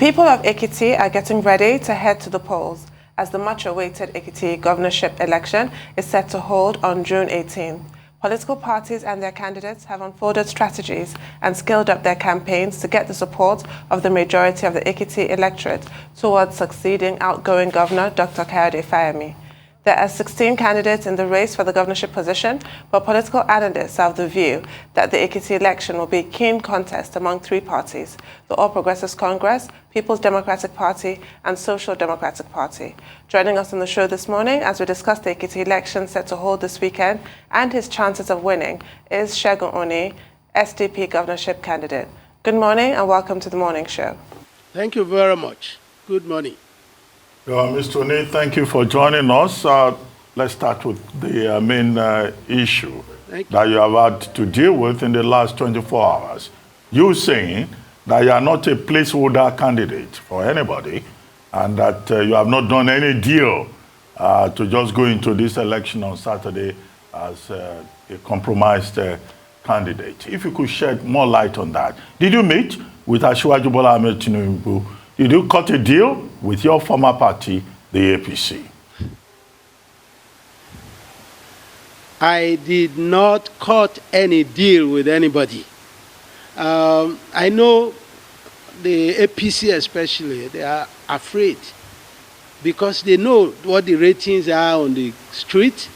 people of Ekiti are getting ready to head to the polls as the much-awaited Ekiti Governorship election is set to hold on June 18. Political parties and their candidates have unfolded strategies and scaled up their campaigns to get the support of the majority of the Ekiti electorate towards succeeding outgoing Governor Dr. Kayode Fayemi. There are 16 candidates in the race for the governorship position, but political analysts have the view that the Ekiti election will be a keen contest among three parties: the All Progressives Congress, People's Democratic Party, and Social Democratic Party. Joining us on the show this morning as we discuss the Ekiti election set to hold this weekend and his chances of winning is Segun Oni, SDP Governorship candidate. Good morning and welcome to the morning show. Thank you very much. Good morning. Mr. Oni, thank you for joining us. Let's start with the main issue that you have had to deal with in the last 24 hours. You saying that you are not a placeholder candidate for anybody and that you have not done any deal to just go into this election on Saturday as a compromised candidate. If you could shed more light on that. Did you meet with Asiwaju Bola Ahmed Tinubu? Did you cut a deal with your former party, the APC? I did not cut any deal with anybody. I know the APC especially, they are afraid because they know what the ratings are on the street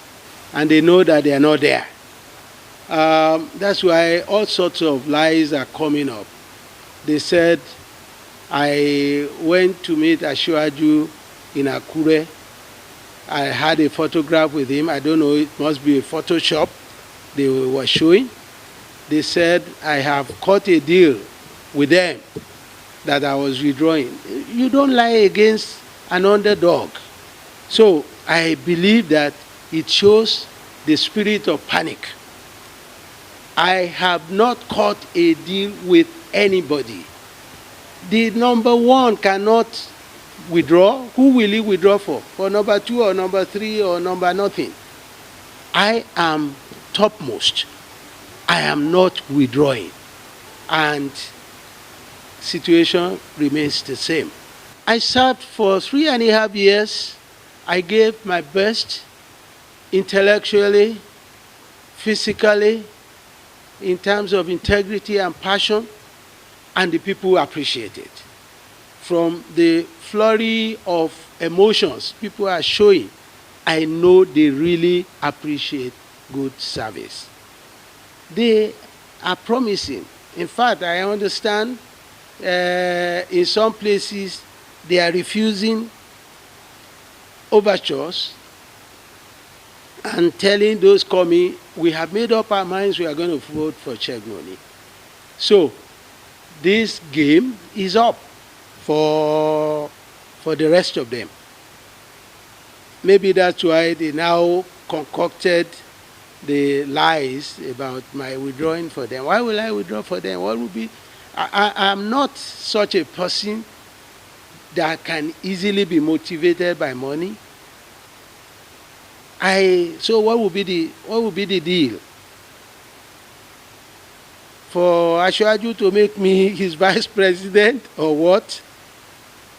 and they know that they are not there. That's why all sorts of lies are coming up. They said, I went to meet Asiwaju in Akure. I had a photograph with him. I don't know, it must be a Photoshop they were showing. They said I have cut a deal with them that I was withdrawing. You don't lie against an underdog. So I believe that it shows the spirit of panic. I have not cut a deal with anybody. The number one cannot withdraw. Who will he withdraw for? For number two or number three or number nothing? I am topmost. I am not withdrawing. And situation remains the same. I served for 3.5 years. I gave my best intellectually, physically, in terms of integrity and passion. And the people appreciate it. From the flurry of emotions people are showing, I know they really appreciate good service. They are promising. In fact, I understand in some places they are refusing overtures and telling those coming, we have made up our minds, we are going to vote for Segun Oni. So, this game is up for the rest of them. Maybe that's why they now concocted the lies about my withdrawing for them. Why will I withdraw for them? What would be? I'm not such a person that can easily be motivated by money. So what would be the deal? For Asiwaju to make me his vice president or what?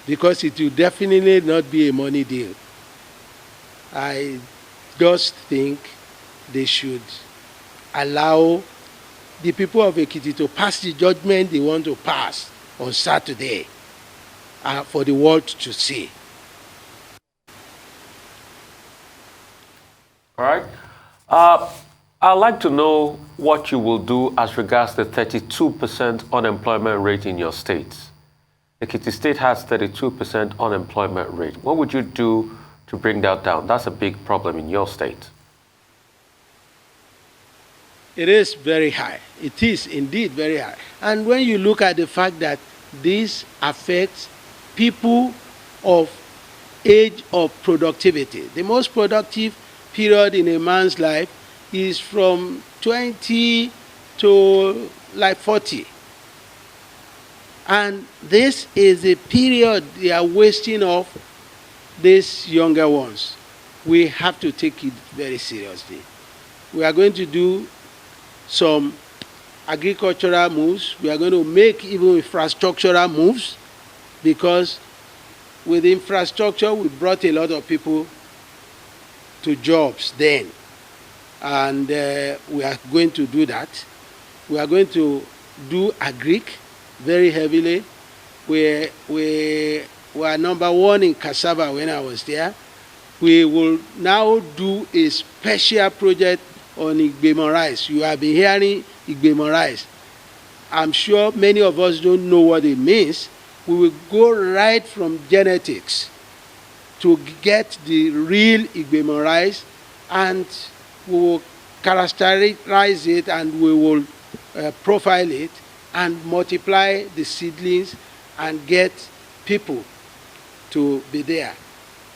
Because it will definitely not be a money deal. I just think they should allow the people of Ekiti to pass the judgment they want to pass on Saturday for the world to see. All right. I'd like to know what you will do as regards the 32% unemployment rate in your state. Ekiti State has 32% unemployment rate. What would you do to bring that down? That's a big problem in your state. It is very high. It is indeed very high. And when you look at the fact that this affects people of age of productivity, the most productive period in a man's life is from 20 to like 40. And this is a period they are wasting off these younger ones. We have to take it very seriously. We are going to do some agricultural moves. We are going to make even infrastructural moves because with infrastructure, we brought a lot of people to jobs then. And we are going to do that. We are going to do agric very heavily. We were number one in cassava when I was there. We will now do a special project on Igbemo rice. You have been hearing Igbemo rice. I'm sure many of us don't know what it means. We will go right from genetics to get the real Igbemo rice, and we will characterize it, and we will profile it and multiply the seedlings and get people to be there.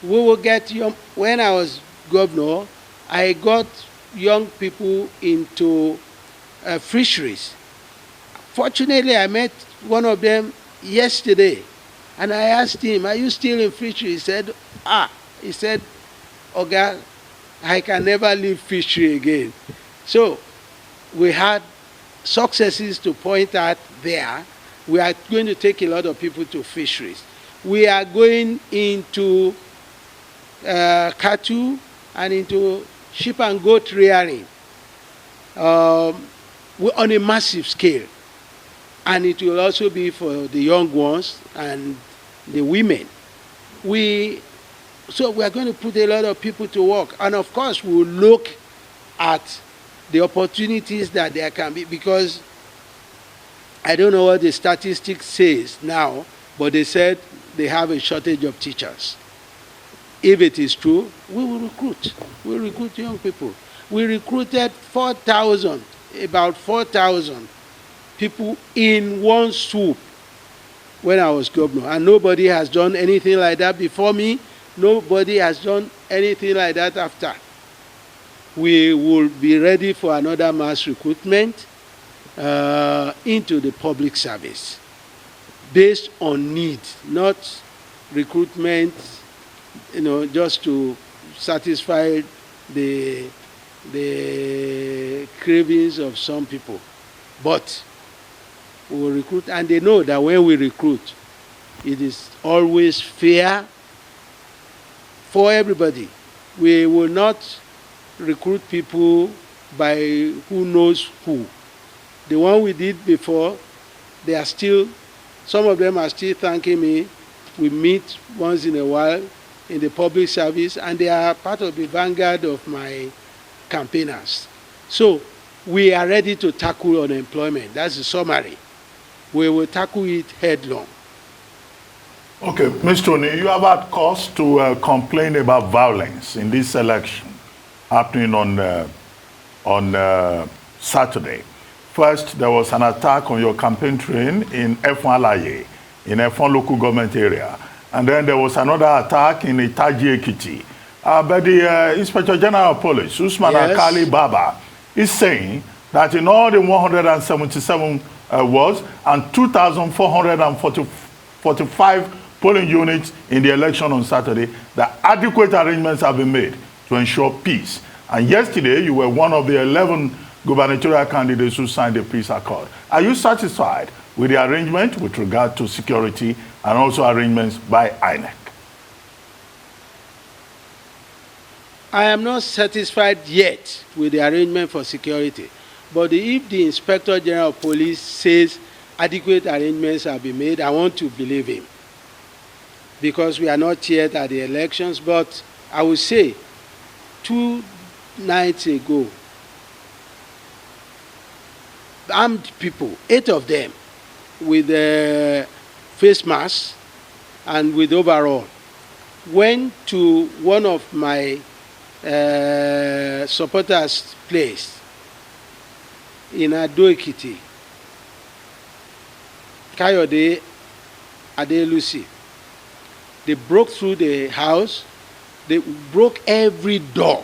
We will get young. When I was governor, I got young people into fisheries. Fortunately, I met one of them yesterday, and I asked him, "Are you still in fishery?" He said, He said, "Oga, I can never leave fishery again." So we had successes to point out there. We are going to take a lot of people to fisheries. We are going into cattle and into sheep and goat rearing on a massive scale. And it will also be for the young ones and the women. So we are going to put a lot of people to work. And of course, we will look at the opportunities that there can be, because I don't know what the statistics says now, but they said they have a shortage of teachers. If it is true, we will recruit. We will recruit young people. We recruited about 4,000 people in one swoop when I was governor. And nobody has done anything like that before me. Nobody has done anything like that after. We will be ready for another mass recruitment into the public service based on need, not recruitment, just to satisfy the cravings of some people. But we will recruit, and they know that when we recruit, it is always fair for everybody. We will not recruit people by who knows who. The one we did before, some of them are still thanking me. We meet once in a while in the public service, and they are part of the vanguard of my campaigners. So we are ready to tackle unemployment. That's the summary. We will tackle it headlong. Okay, Mr. Oni, you have had cause to complain about violence in this election happening on Saturday. First, there was an attack on your campaign train in Efon Alaye, in Efon local government area. And then there was another attack in Itaji Ekiti. But the Inspector General of Police, Usman Akali Baba, is saying that in all the 177 wards and 2,445 polling units in the election on Saturday, that adequate arrangements have been made to ensure peace. And yesterday, you were one of the 11 gubernatorial candidates who signed the peace accord. Are you satisfied with the arrangement with regard to security and also arrangements by INEC? I am not satisfied yet with the arrangement for security. But if the Inspector General of Police says adequate arrangements have been made, I want to believe him. Because we are not yet at the elections. But I will say, 2 nights ago, armed people, 8 of them, with face masks and with overall, went to one of my supporters' place in Ekiti, Kayode Adelusi. They broke through the house. They broke every door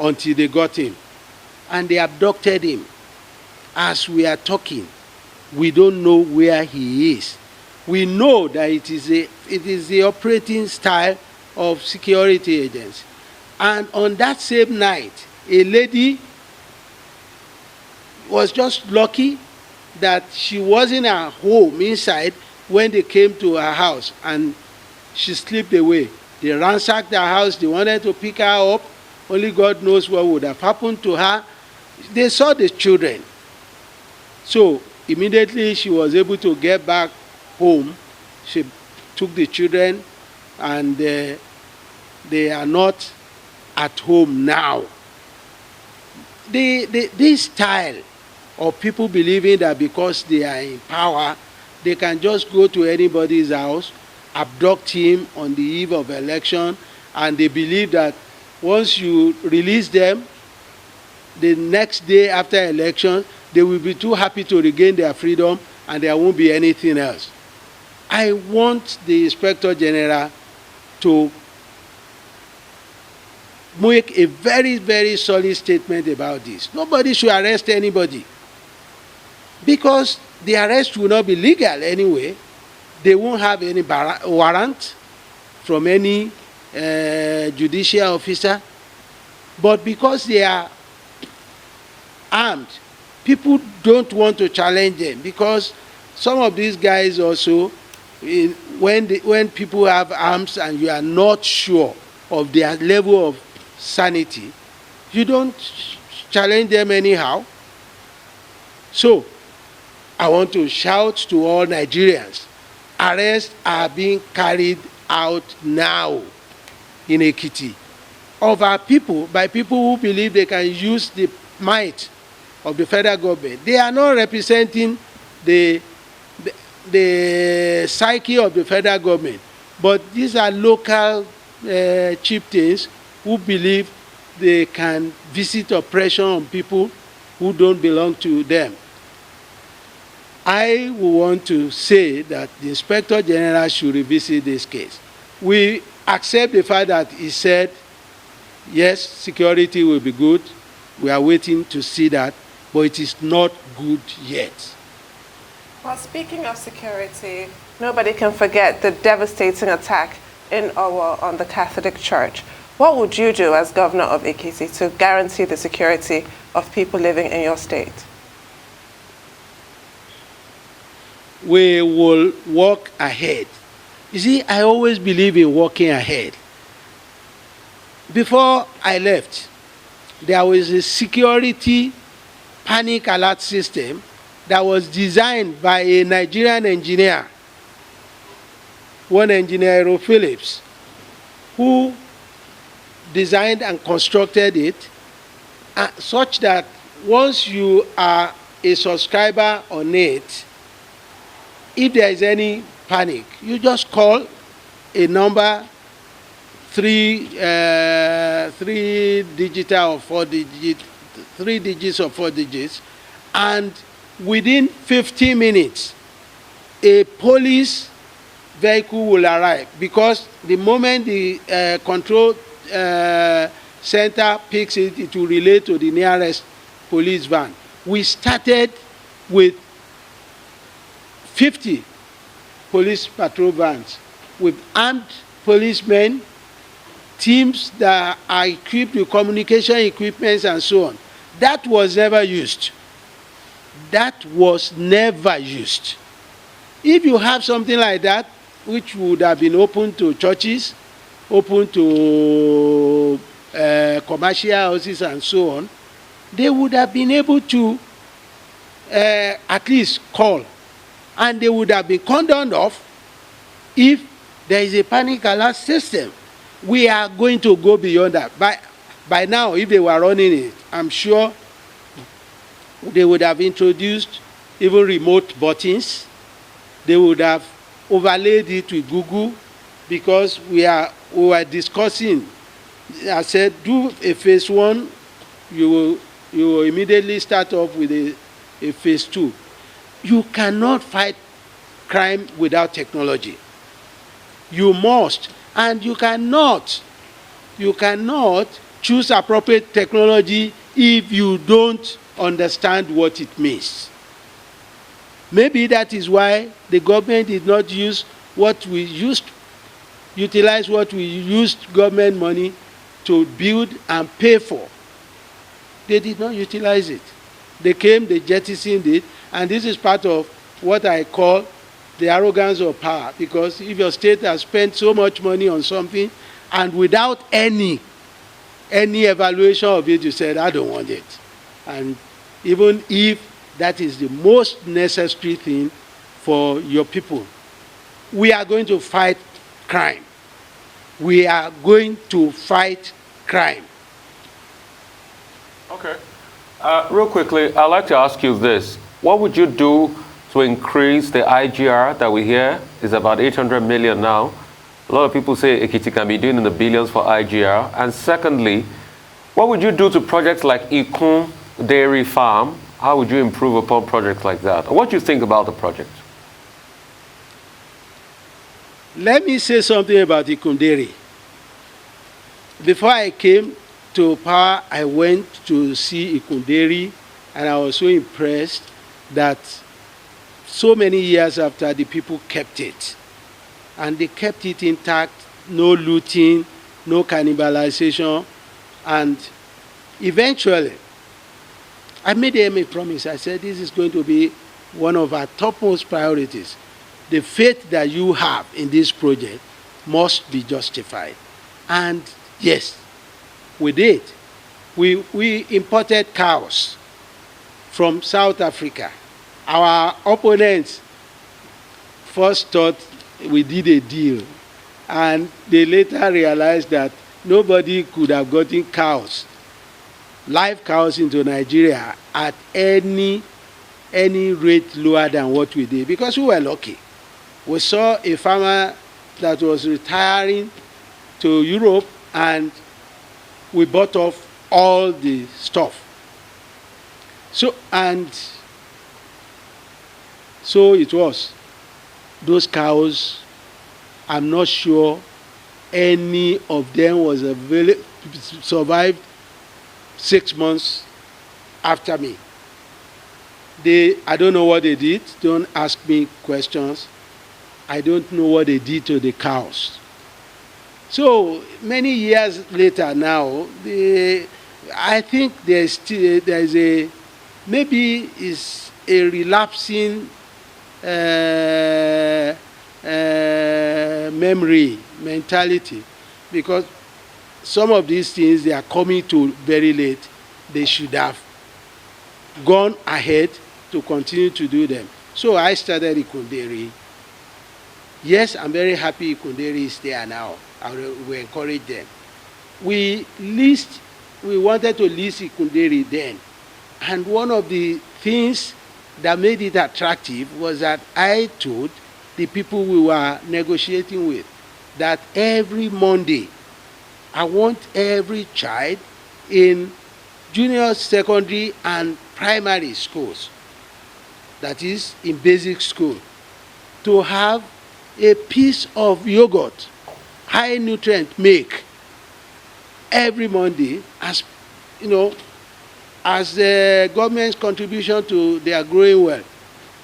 until they got him. And they abducted him. As we are talking, we don't know where he is. We know that it is the operating style of security agents. And on that same night, a lady was just lucky that she wasn't at home inside, when they came to her house and she slipped away. They ransacked her house. They wanted to pick her up. Only God knows what would have happened to her. They saw the children. So immediately she was able to get back home. She took the children, and they are not at home now. This style of people believing that because they are in power, they can just go to anybody's house, abduct him on the eve of election, and they believe that once you release them, the next day after election, they will be too happy to regain their freedom and there won't be anything else. I want the Inspector General to make a very, very solid statement about this. Nobody should arrest anybody, because the arrest will not be legal anyway. They won't have any warrant from any judicial officer. But because they are armed, people don't want to challenge them, because some of these guys also, when people have arms and you are not sure of their level of sanity, you don't challenge them anyhow. So I want to shout to all Nigerians, arrests are being carried out now in Ekiti of our people, by people who believe they can use the might of the federal government. They are not representing the psyche of the federal government, but these are local chieftains who believe they can visit oppression on people who don't belong to them. I want to say that the Inspector General should revisit this case. We accept the fact that he said, yes, security will be good. We are waiting to see that, but it is not good yet. Well, speaking of security, nobody can forget the devastating attack in Owo on the Catholic Church. What would you do as governor of Ekiti to guarantee the security of people living in your state? We will walk ahead. You see, I always believe in walking ahead. Before I left, there was a security panic alert system that was designed by a Nigerian engineer, one engineer, Aero Phillips, who designed and constructed it such that once you are a subscriber on it, if there is any panic, you just call a number, three digits or four digits, and within 15 minutes, a police vehicle will arrive, because the moment the control center picks it, it will relay to the nearest police van. We started with 50 police patrol vans with armed policemen, teams that are equipped with communication equipment and so on. That was never used. That was never used. If you have something like that, which would have been open to churches, open to commercial houses and so on, they would have been able to at least call, and they would have been cordoned off if there is a panic alert system. We are going to go beyond that. By now, if they were running it, I'm sure they would have introduced even remote buttons. They would have overlaid it with Google, because we were discussing. I said, do a phase 1, you will immediately start off with a phase 2. You cannot fight crime without technology. You must, and you cannot choose appropriate technology if you don't understand what it means. Maybe that is why the government did not utilize what we used government money to build and pay for. They did not utilize it. They came, they jettisoned it, and this is part of what I call the arrogance of power, because if your state has spent so much money on something and without any evaluation of it, you said, I don't want it. And even if that is the most necessary thing for your people, we are going to fight crime. We are going to fight crime. Okay. Real quickly, I'd like to ask you this. What would you do to increase the IGR that we hear is about 800 million now? A lot of people say Ekiti can be doing in the billions for IGR. And secondly, what would you do to projects like Ikun Dairy Farm? How would you improve upon projects like that? Or what do you think about the project? Let me say something about Ikun Dairy. Before I came to power, I went to see Ikun Dairy, and I was so impressed that so many years after, the people kept it. And they kept it intact, no looting, no cannibalization. And eventually, I made them a promise. I said, this is going to be one of our topmost priorities. The faith that you have in this project must be justified. And yes, we did. We imported cows from South Africa. Our opponents first thought we did a deal, and they later realized that nobody could have gotten cows, live cows, into Nigeria at any rate lower than what we did, because we were lucky. We saw a farmer that was retiring to Europe, and we bought off all the stuff. So it was. Those cows, I'm not sure any of them was survived 6 months after me. I don't know what they did. Don't ask me questions. I don't know what they did to the cows. So many years later now, I think maybe is a relapsing mentality, because some of these things, they are coming to very late. They should have gone ahead to continue to do them. So I started Ikun Dairy. Yes, I'm very happy Ikun Dairy is there now. We encourage them. We wanted to lease Ikun Dairy then. And one of the things that made it attractive was that I told the people we were negotiating with that every Monday, I want every child in junior, secondary, and primary schools, that is in basic school, to have a piece of yogurt, high nutrient milk, every Monday, as you know, as the government's contribution to their growing well.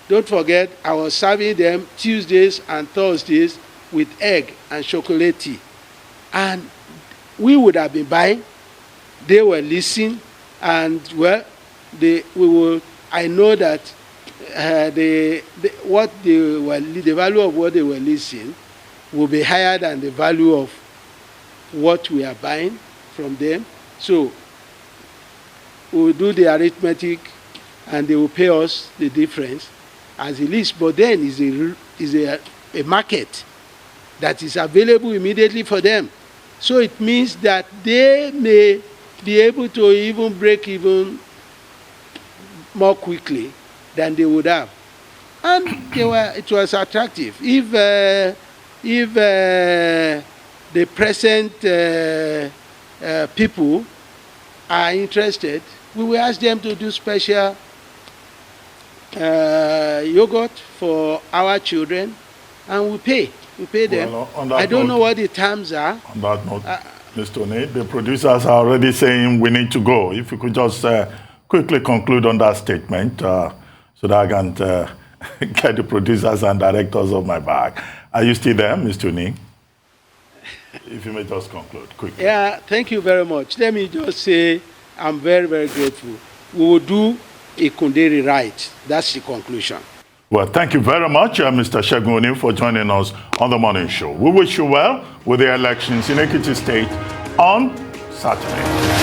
Don't forget, I was serving them Tuesdays and Thursdays with egg and chocolate tea. And we would have been buying, they were listening, and well, I know that the value of what they were listening will be higher than the value of what we are buying from them. So we'll do the arithmetic, and they will pay us the difference as it is. But then is a market that is available immediately for them. So it means that they may be able to even break even more quickly than they would have. And it was attractive. If the present people are interested, we will ask them to do special yogurt for our children, and we pay them. Well, I don't know what the terms are. On that note, Mr. Oni, the producers are already saying we need to go. If you could just quickly conclude on that statement so that I can get the producers and directors of my back. Are you still there, Mr. Oni? If you may just conclude quickly. Yeah, thank you very much. Let me just say I'm very, very grateful. We will do Ikun Dairy right. That's the conclusion. Well, thank you very much, Mr. Segun Oni, for joining us on the morning show. We wish you well with the elections in Ekiti State on Saturday.